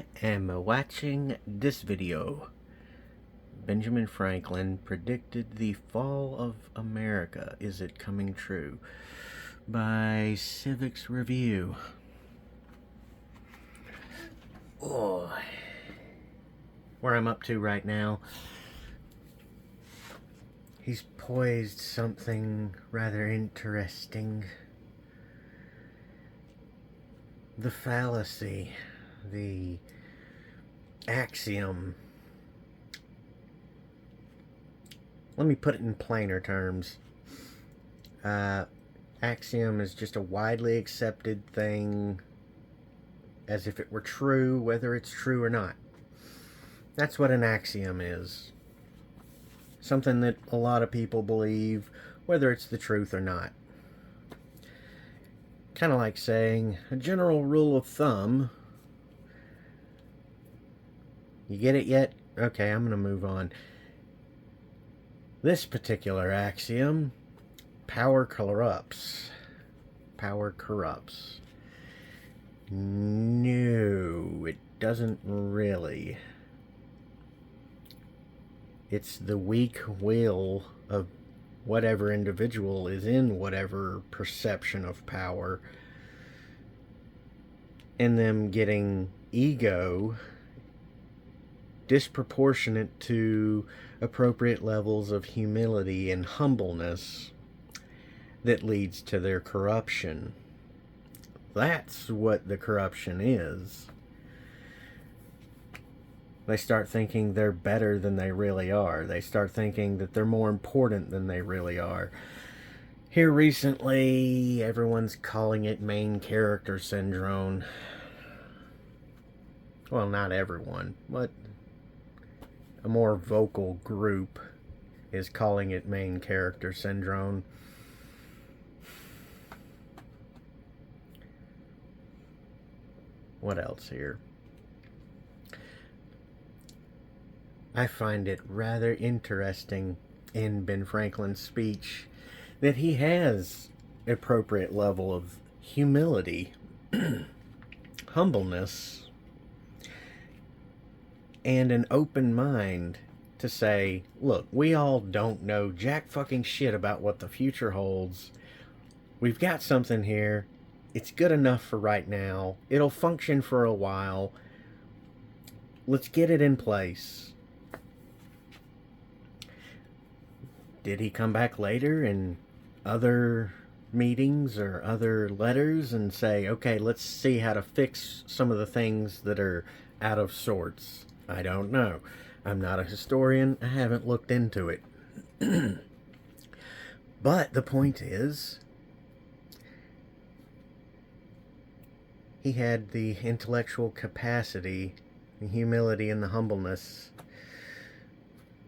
I am watching this video. Benjamin Franklin predicted the fall of America. Is it coming true? By Civics Review. Oh, where I'm up to right now, he's poised something rather interesting. The fallacy, the axiom. Let me put it in plainer terms. Axiom is just a widely accepted thing, as if it were true, whether it's true or not. That's what an axiom is. Something that a lot of people believe, whether it's the truth or not. Kind of like saying a general rule of thumb. You get it yet? Okay, I'm going to move on. This particular axiom, power corrupts. Power corrupts. No, it doesn't really. It's the weak will of whatever individual is in whatever perception of power, and them getting ego disproportionate to appropriate levels of humility and humbleness that leads to their corruption. That's what the corruption is. They start thinking they're better than they really are. They start thinking that they're more important than they really are. Here recently, everyone's calling it main character syndrome. Well, not everyone, but a more vocal group is calling it main character syndrome. What else here? I find it rather interesting in Ben Franklin's speech that he has an appropriate level of humility, humbleness, and an open mind to say, look, we all don't know jack fucking shit about what the future holds. We've got something here. It's good enough for right now. It'll function for a while. Let's get it in place. Did he come back later in other meetings or other letters and say, okay, let's see how to fix some of the things that are out of sorts? I don't know. I'm not a historian. I haven't looked into it. But the point is, he had the intellectual capacity, the humility, and the humbleness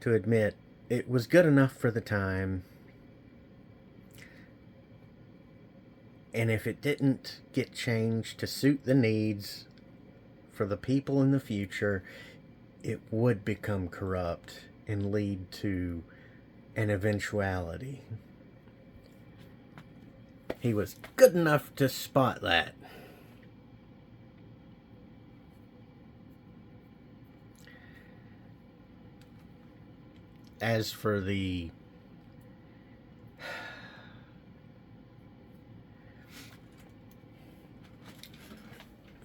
to admit it was good enough for the time, and if it didn't get changed to suit the needs for the people in the future, it would become corrupt and lead to an eventuality. He was good enough to spot that. As for the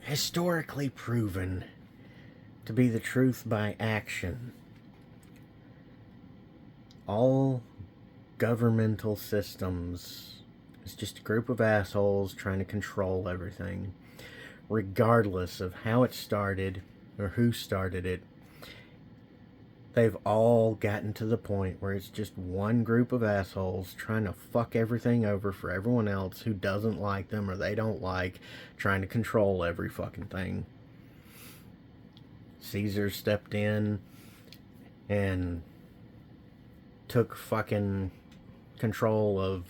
historically proven to be the truth by action, all governmental systems is just a group of assholes trying to control everything, regardless of how it started or who started it. They've all gotten to the point where it's just one group of assholes trying to fuck everything over for everyone else who doesn't like them or they don't like, trying to control every fucking thing. Caesar stepped in and took fucking control of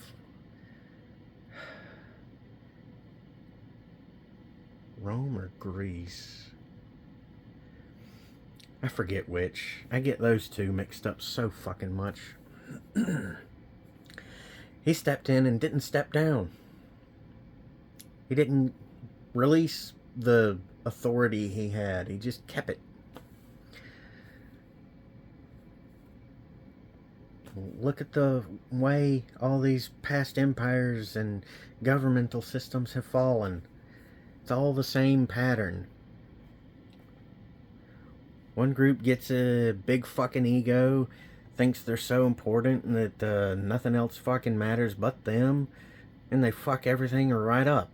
Rome or Greece. I forget which. I get those two mixed up so fucking much. He stepped in and didn't step down. He didn't release the authority he had. He just kept it. Look at the way all these past empires and governmental systems have fallen. It's all the same pattern. One group gets a big fucking ego, thinks they're so important and that nothing else fucking matters but them, and they fuck everything right up.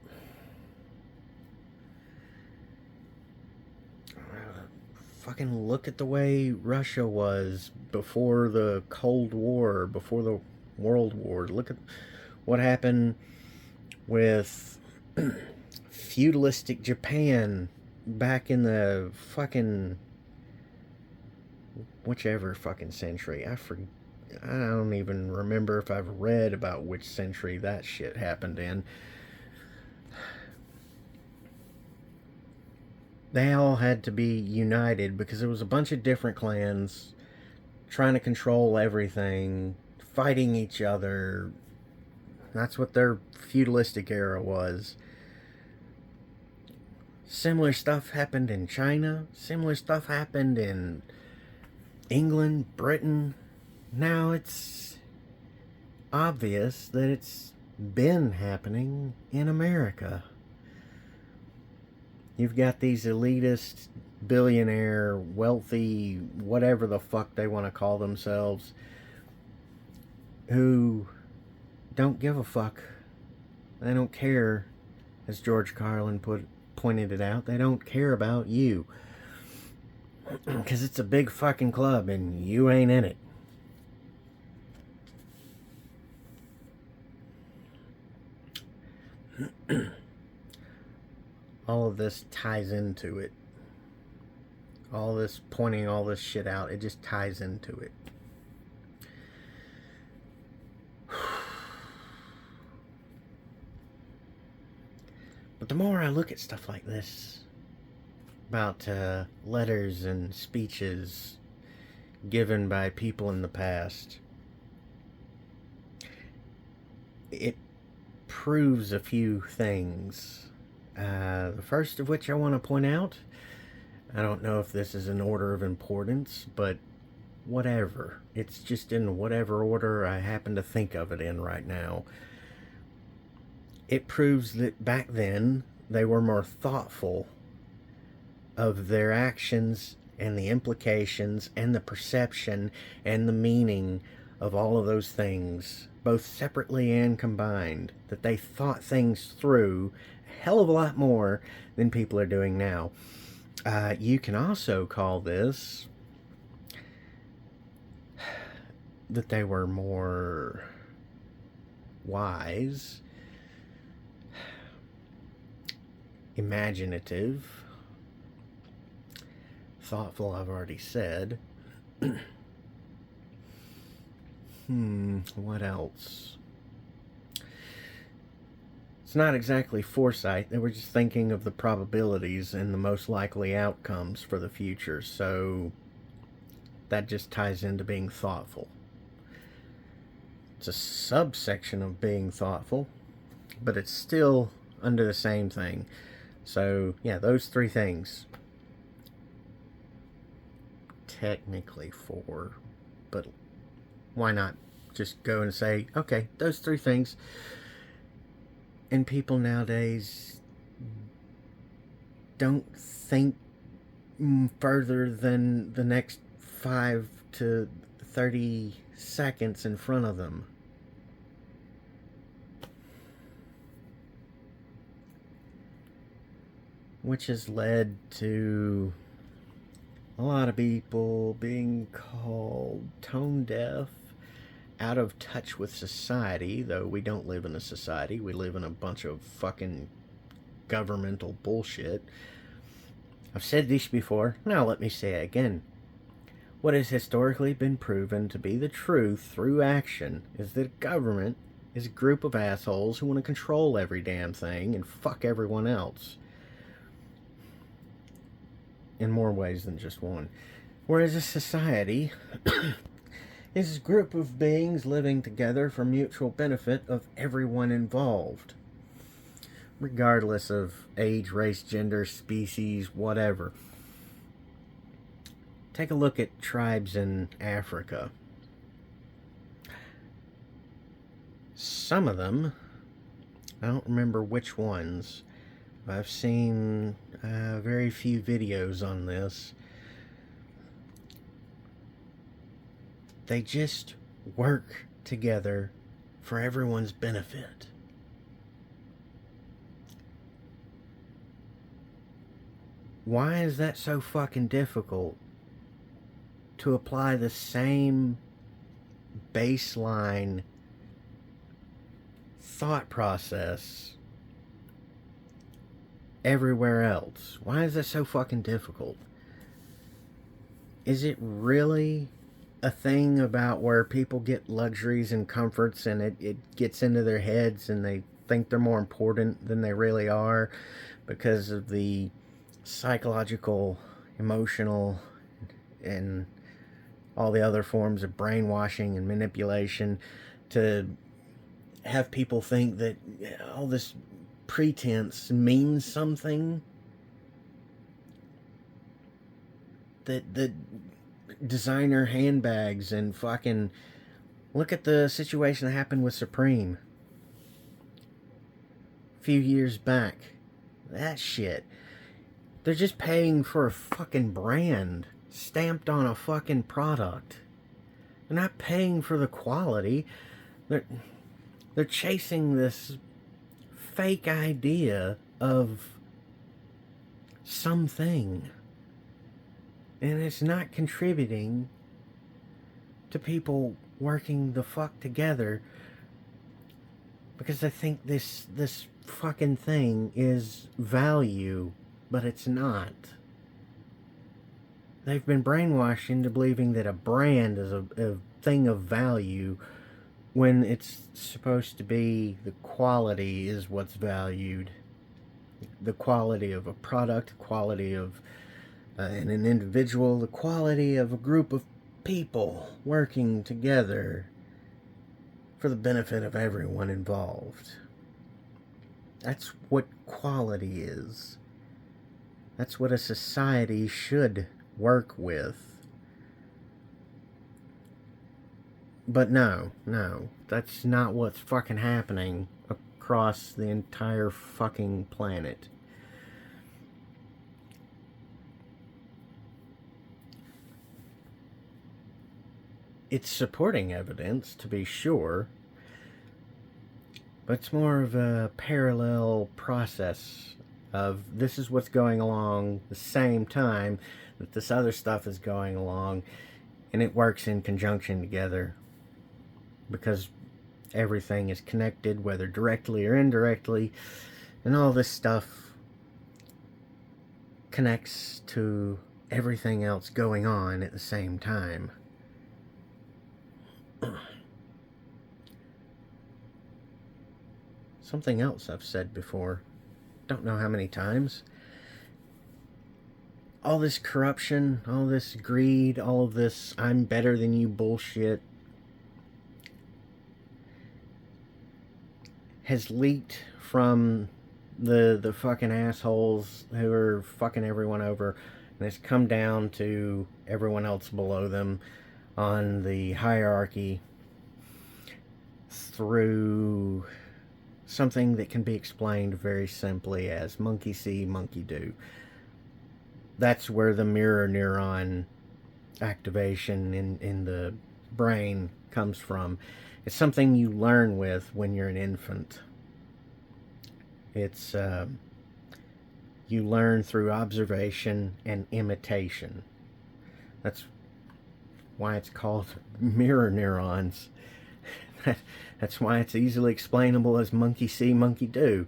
Fucking look at the way Russia was before the Cold War, before the World War. Look at what happened with feudalistic Japan back in the fucking whichever fucking century. I don't even remember if I've read about which century that shit happened in. They all had to be united because it was a bunch of different clans trying to control everything, fighting each other. That's what their feudalistic era was. Similar stuff happened in China. Similar stuff happened in England, Britain. Now it's obvious that it's been happening in America. You've got these elitist, billionaire, wealthy, whatever the fuck they want to call themselves, who don't give a fuck. They don't care, as George Carlin pointed it out. They don't care about you. Because it's a big fucking club and you ain't in it. All of this ties into it. All this pointing all this shit out, it just ties into it. But the more I look at stuff like this, about letters and speeches given by people in the past, it proves a few things. The first of which I want to point out, I don't know if this is an order of importance, but whatever. It's just in whatever order I happen to think of it in right now. It proves that back then they were more thoughtful of their actions and the implications and the perception and the meaning of all of those things, both separately and combined, that they thought things through a hell of a lot more than people are doing now. You can also call this that they were more wise, imaginative, thoughtful, I've already said. What else? It's not exactly foresight. They were just thinking of the probabilities and the most likely outcomes for the future. So that just ties into being thoughtful. It's a subsection of being thoughtful, but it's still under the same thing. So yeah, those three things. Technically four, but why not just go and say, okay, those three things. And people nowadays don't think further than the next 5 to 30 seconds in front of them. Which has led to a lot of people being called tone deaf, out of touch with society, though we don't live in a society. We live in a bunch of fucking governmental bullshit. I've said this before, now let me say it again. What has historically been proven to be the truth through action is that government is a group of assholes who want to control every damn thing and fuck everyone else. In more ways than just one. Whereas a society is a group of beings living together for mutual benefit of everyone involved. regardless of age, race, gender, species, whatever. Take a look at tribes in Africa. Some of them, I don't remember which ones, I've seen very few videos on this. They just work together for everyone's benefit. Why is that so fucking difficult to apply the same baseline thought process everywhere else? Why is that so fucking difficult? Is it really a thing about where people get luxuries and comforts and it gets into their heads and they think they're more important than they really are because of the psychological, emotional, and all the other forms of brainwashing and manipulation to have people think that all this pretense means something? That designer handbags and fucking... Look at the situation that happened with Supreme a few years back. That shit. They're just paying for a fucking brand stamped on a fucking product. They're not paying for the quality. They're chasing this fake idea of something. And it's not contributing to people working the fuck together because they think this fucking thing is value, but it's not. They've been brainwashed into believing that a brand is a thing of value when it's supposed to be the quality is what's valued. The quality of a product, quality of an individual, the quality of a group of people working together for the benefit of everyone involved. That's what quality is. That's what a society should work with. But no, that's not what's fucking happening across the entire fucking planet. It's supporting evidence, to be sure, but it's more of a parallel process of this is what's going along the same time that this other stuff is going along, and it works in conjunction together because everything is connected, whether directly or indirectly, and all this stuff connects to everything else going on at the same time. Something else I've said before, don't know how many times. All this corruption, all this greed, all of this I'm better than you bullshit has leaked from the fucking assholes who are fucking everyone over, and it's come down to everyone else below them on the hierarchy through something that can be explained very simply as monkey see, monkey do. That's where the mirror neuron activation in the brain comes from. It's something you learn with when you're an infant. It's you learn through observation and imitation. That's why it's called mirror neurons. That's why it's easily explainable as monkey see, monkey do.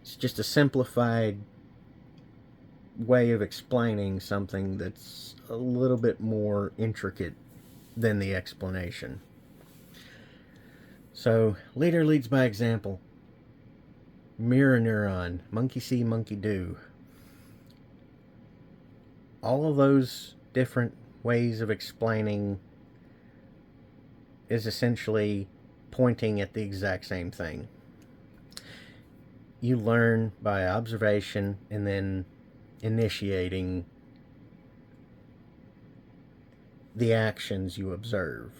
It's just a simplified way of explaining something that's a little bit more intricate than the explanation. So, leader leads by example. Mirror neuron, monkey see, monkey do. All of those different ways of explaining is essentially pointing at the exact same thing. You learn by observation and then initiating the actions you observe.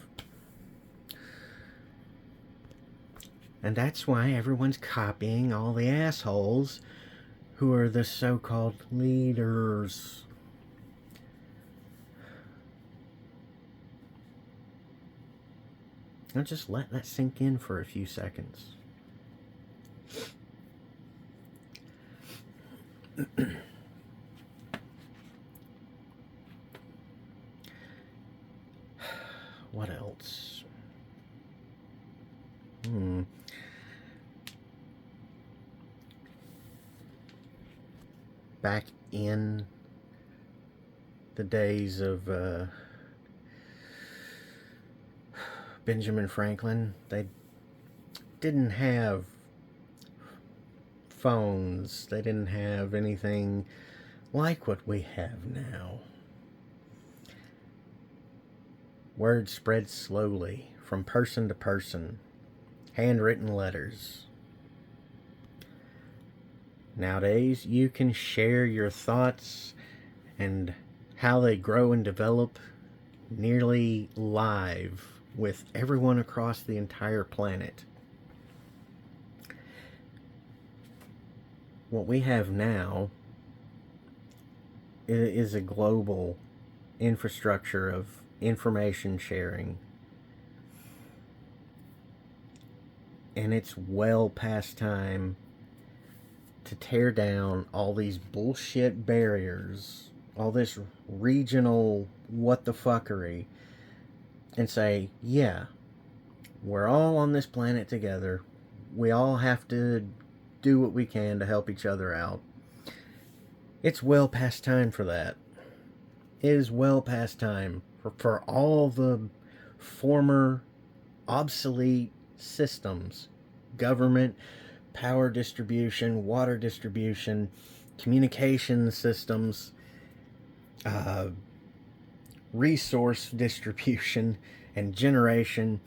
And that's why everyone's copying all the assholes who are the so-called leaders. Now just let that sink in for a few seconds. What else? Back in the days of Benjamin Franklin, they didn't have phones. They didn't have anything like what we have now. Word spread slowly from person to person. Handwritten letters. Nowadays, you can share your thoughts and how they grow and develop nearly live with everyone across the entire planet. What we have now is a global infrastructure of information sharing. And it's well past time to tear down all these bullshit barriers, all this regional what the fuckery, and say, yeah, we're all on this planet together. We all have to do what we can to help each other out. It's well past time for that. It is well past time for all the former obsolete systems, government, power distribution, water distribution, communication systems, resource distribution and generation.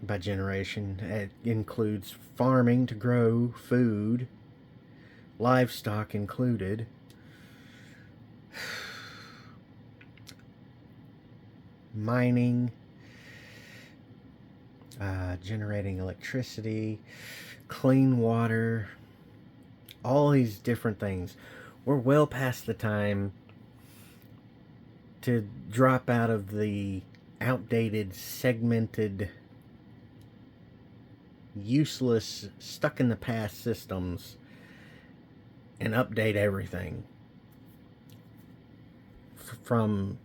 By generation, it includes farming to grow food, livestock included, mining, generating electricity, clean water, all these different things. We're well past the time to drop out of the outdated, segmented, useless, stuck in the past systems and update everything. From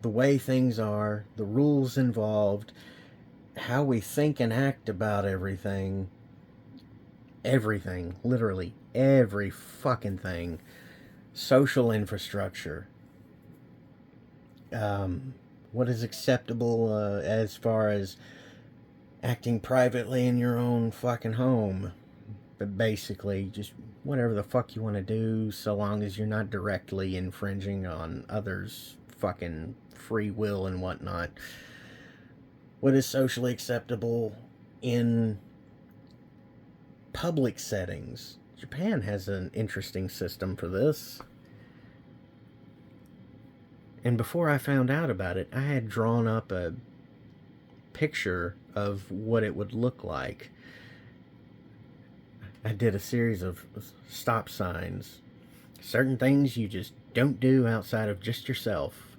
the way things are, the rules involved, how we think and act about everything, literally every fucking thing, social infrastructure, what is acceptable as far as acting privately in your own fucking home, but basically just whatever the fuck you want to do, so long as you're not directly infringing on others' fucking free will and whatnot. What is socially acceptable in public settings? Japan has an interesting system for this. And before I found out about it, I had drawn up a picture of what it would look like. I did a series of stop signs. Certain things you just don't do outside of just yourself.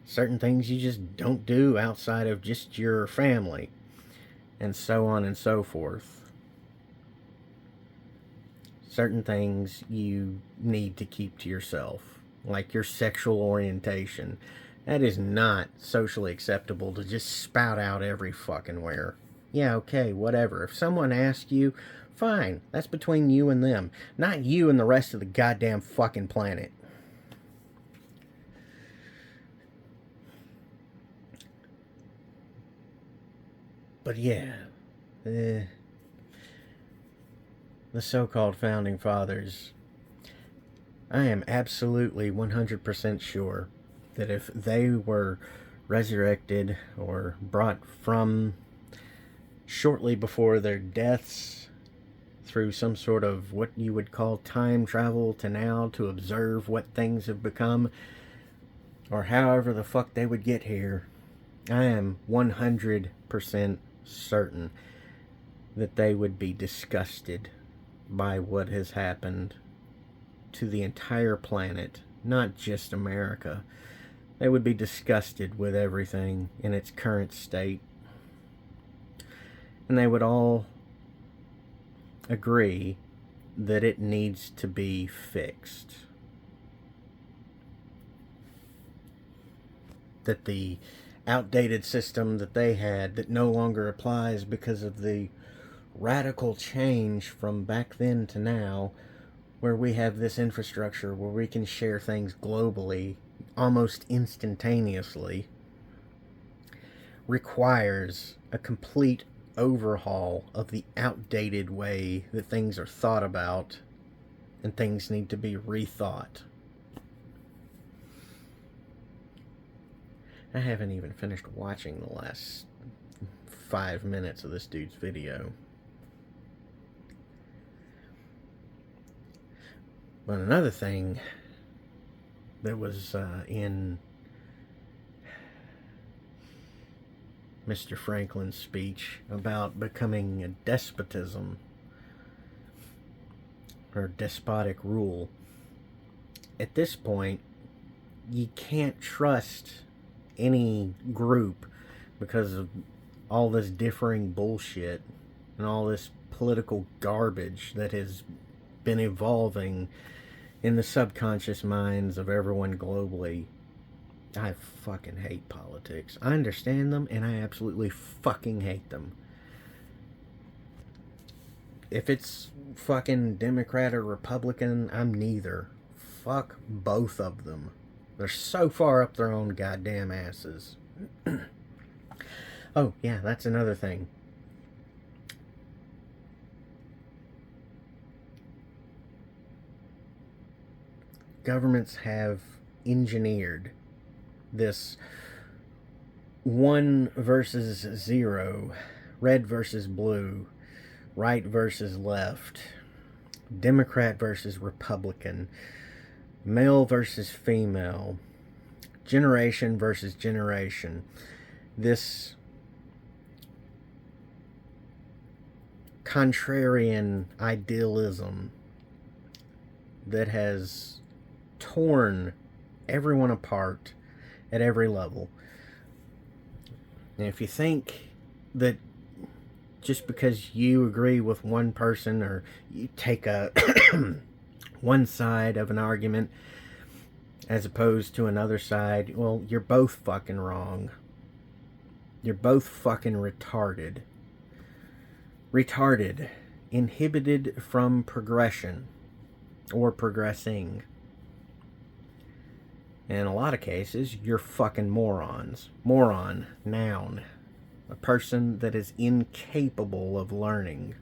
Certain things you just don't do outside of just your family. And so on and so forth. Certain things you need to keep to yourself. Like your sexual orientation. That is not socially acceptable to just spout out every fucking where. Yeah, okay, whatever. If someone asks you, fine. That's between you and them. Not you and the rest of the goddamn fucking planet. But yeah, the so-called founding fathers, I am absolutely 100% sure that if they were resurrected or brought from shortly before their deaths through some sort of what you would call time travel to now to observe what things have become, or however the fuck they would get here. I am 100% certain that they would be disgusted by what has happened to the entire planet, not just America. They would be disgusted with everything in its current state. And they would all agree that it needs to be fixed. That the outdated system that they had that no longer applies because of the radical change from back then to now, where we have this infrastructure where we can share things globally almost instantaneously, requires a complete overhaul of the outdated way that things are thought about, and things need to be rethought. I haven't even finished watching the last 5 minutes of this dude's video. But another thing that was in Mr. Franklin's speech about becoming a despotism or despotic rule, at this point, you can't trust any group because of all this differing bullshit and all this political garbage that has been evolving in the subconscious minds of everyone globally. I fucking hate politics. I understand them, and I absolutely fucking hate them. If it's fucking Democrat or Republican, I'm neither. Fuck both of them. They're so far up their own goddamn asses. Oh, yeah, that's another thing. Governments have engineered this 1 versus 0, red versus blue, right versus left, Democrat versus Republican, male versus female, generation versus generation. This contrarian idealism that has torn everyone apart at every level. And if you think that just because you agree with one person or you take a one side of an argument as opposed to another side, well, you're both fucking wrong. You're both fucking retarded. Retarded. Inhibited from progression or progressing. In a lot of cases, you're fucking morons. Moron, noun. A person that is incapable of learning.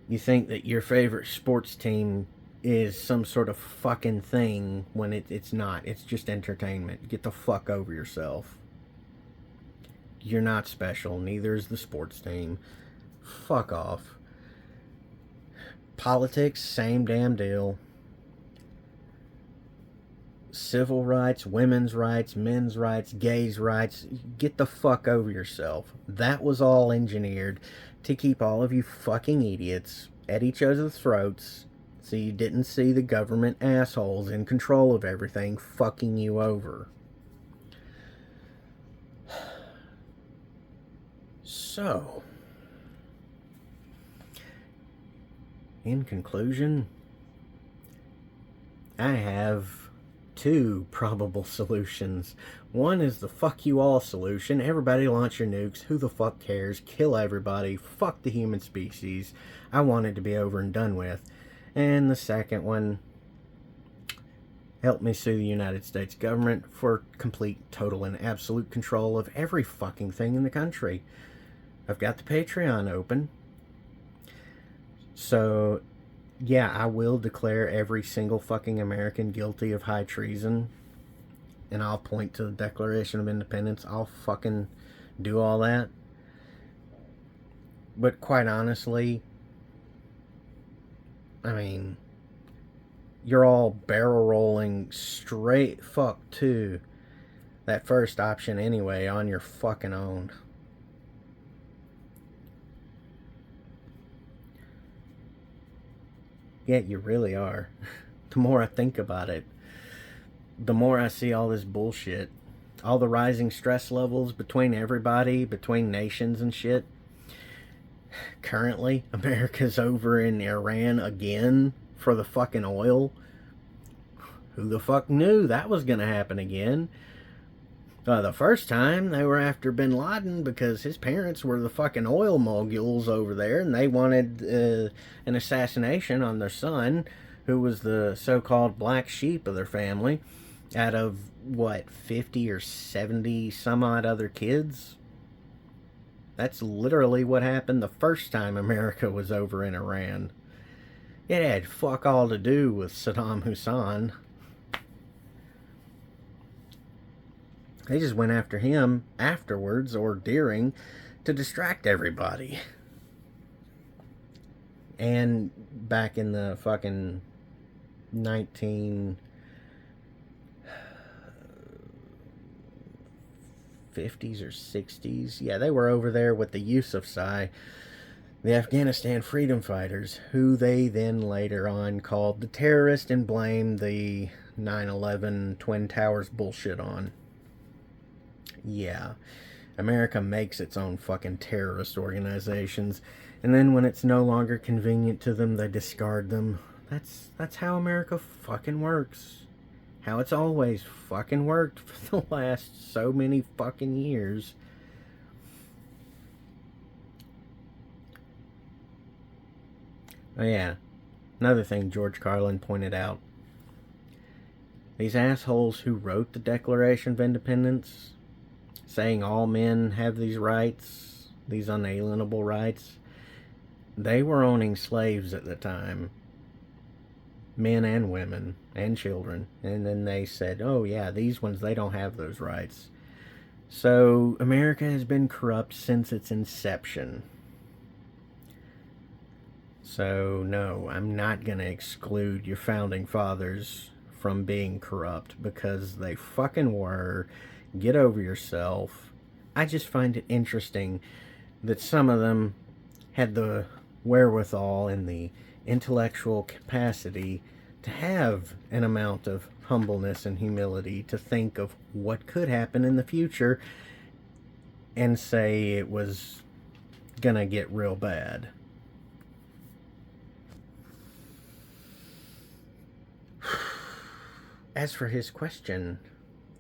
You think that your favorite sports team is some sort of fucking thing when it's not. It's just entertainment. Get the fuck over yourself. You're not special. Neither is the sports team. Fuck off. Politics, same damn deal. Civil rights, women's rights, men's rights, gays' rights. Get the fuck over yourself. That was all engineered to keep all of you fucking idiots at each other's throats so you didn't see the government assholes in control of everything fucking you over. So, in conclusion, I have 2 probable solutions. One is the fuck you all solution. Everybody launch your nukes. Who the fuck cares? Kill everybody. Fuck the human species. I want it to be over and done with. And the second one, help me sue the United States government for complete, total, and absolute control of every fucking thing in the country. I've got the Patreon open. So yeah, I will declare every single fucking American guilty of high treason. And I'll point to the Declaration of Independence. I'll fucking do all that. But quite honestly, I mean, you're all barrel rolling straight fuck to that first option anyway on your fucking own. Yeah, you really are. The more I think about it, the more I see all this bullshit. All the rising stress levels between everybody, between nations and shit. Currently, America's over in Iran again for the fucking oil. Who the fuck knew that was gonna happen again? The first time they were after bin Laden because his parents were the fucking oil moguls over there and they wanted an assassination on their son, who was the so called black sheep of their family, out of what, 50 or 70 some odd other kids? That's literally what happened the first time America was over in Iran. It had fuck all to do with Saddam Hussein. They just went after him afterwards or during to distract everybody. And back in the fucking 1950s or 60s, yeah, they were over there with the Yusufzai, the Afghanistan freedom fighters, who they then later on called the terrorists and blamed the 9/11 Twin Towers bullshit on. Yeah, America makes its own fucking terrorist organizations, and then when it's no longer convenient to them, they discard them. That's how America fucking works. How it's always fucking worked for the last so many fucking years. Oh yeah, another thing George Carlin pointed out. These assholes who wrote the Declaration of Independence, saying all men have these rights, these unalienable rights, they were owning slaves at the time. Men and women and children. And then they said, oh yeah, these ones, they don't have those rights. So America has been corrupt since its inception. So no, I'm not going to exclude your founding fathers from being corrupt, because they fucking were. Get over yourself. I just find it interesting that some of them had the wherewithal and the intellectual capacity to have an amount of humbleness and humility to think of what could happen in the future and say it was gonna get real bad. As for his question,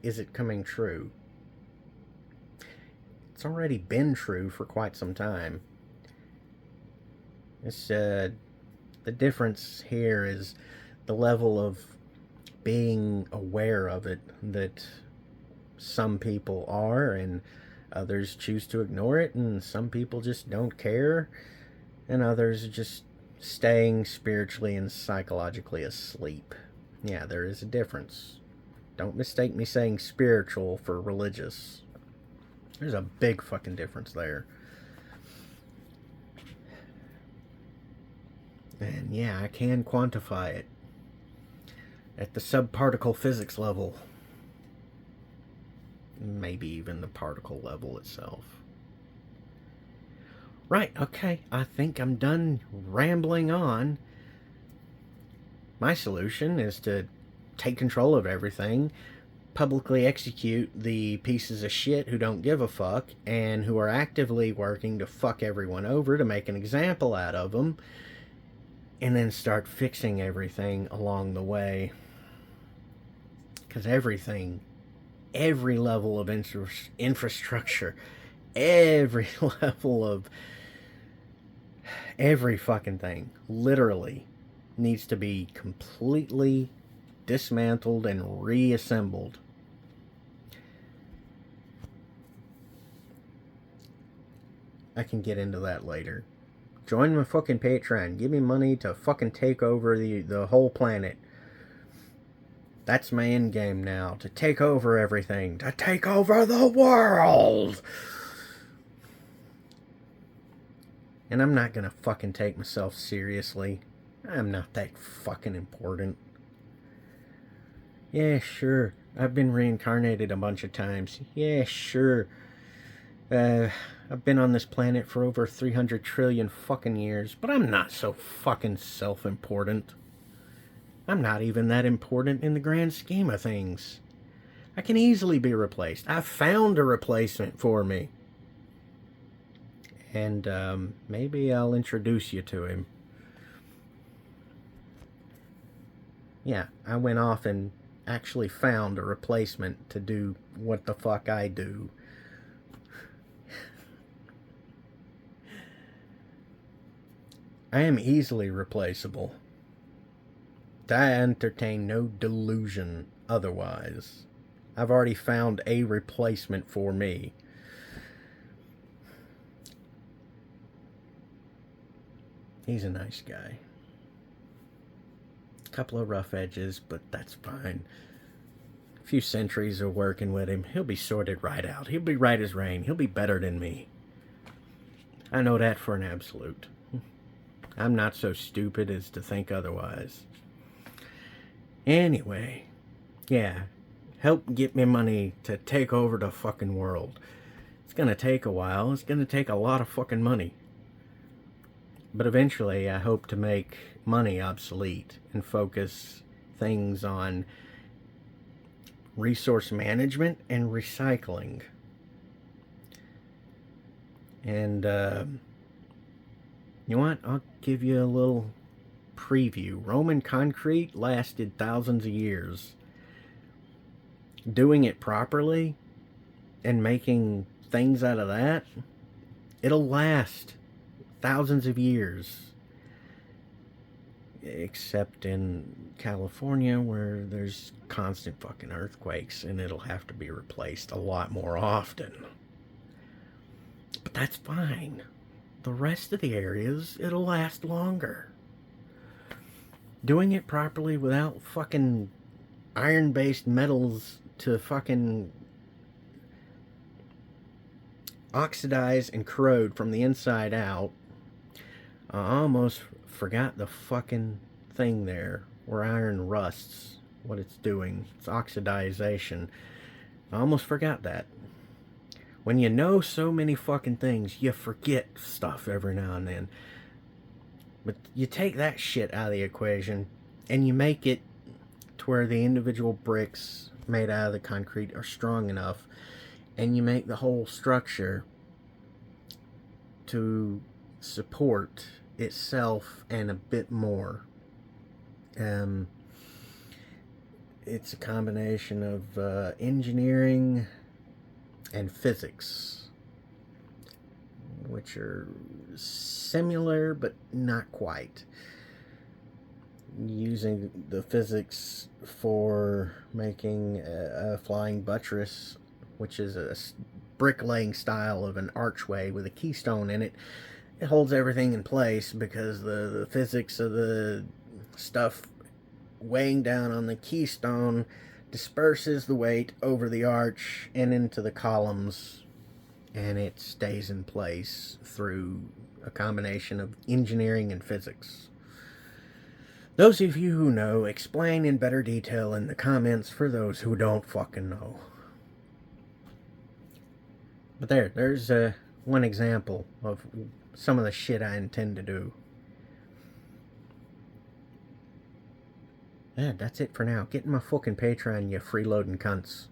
is it coming true? It's already been true for quite some time. It's the difference here is the level of being aware of it that some people are, and others choose to ignore it, and some people just don't care, and others are just staying spiritually and psychologically asleep. Yeah, there is a difference. Don't mistake me saying spiritual for religious. There's a big fucking difference there. And yeah, I can quantify it at the subparticle physics level. Maybe even the particle level itself. Right, okay, I think I'm done rambling on. My solution is to take control of everything, publicly execute the pieces of shit who don't give a fuck and who are actively working to fuck everyone over to make an example out of them, and then start fixing everything along the way. Because everything, every level of infrastructure, every level of every fucking thing, literally, needs to be completely dismantled and reassembled. I can get into that later. Join my fucking Patreon. Give me money to fucking take over the whole planet. That's my end game now. To take over everything. To take over the world! And I'm not gonna fucking take myself seriously. I'm not that fucking important. Yeah, sure. I've been reincarnated a bunch of times. Yeah, sure. I've been on this planet for over 300 trillion fucking years, but I'm not so fucking self-important. I'm not even that important in the grand scheme of things. I can easily be replaced. I've found a replacement for me. And maybe I'll introduce you to him. Yeah, I went off and actually found a replacement to do what the fuck I do. I am easily replaceable. I entertain no delusion otherwise. I've already found a replacement for me. He's a nice guy. A couple of rough edges, but that's fine. A few centuries of working with him, he'll be sorted right out. He'll be right as rain. He'll be better than me. I know that for an absolute. I'm not so stupid as to think otherwise. Anyway, yeah, help get me money to take over the fucking world. It's gonna take a while. It's gonna take a lot of fucking money. But eventually, I hope to make money obsolete and focus things on resource management and recycling. And, you know what? I'll give you a little preview. Roman concrete lasted thousands of years. Doing it properly and making things out of that, it'll last thousands of years. Except in California, where there's constant fucking earthquakes and it'll have to be replaced a lot more often. But that's fine. The rest of the areas, it'll last longer. Doing it properly without fucking iron-based metals to fucking oxidize and corrode from the inside out. I almost forgot the fucking thing there where iron rusts. What it's doing. It's oxidization. I almost forgot that. When you know so many fucking things, you forget stuff every now and then. But you take that shit out of the equation and you make it to where the individual bricks made out of the concrete are strong enough, and you make the whole structure to support itself and a bit more. It's a combination of engineering and physics, which are similar but not quite. Using the physics for making a flying buttress, which is a bricklaying style of an archway with a keystone in it. It holds everything in place because the physics of the stuff weighing down on the keystone disperses the weight over the arch and into the columns, and it stays in place through a combination of engineering and physics. Those of you who know, explain in better detail in the comments for those who don't fucking know. But there's one example of some of the shit I intend to do. Yeah, that's it for now. Get in my fucking Patreon, you freeloading cunts.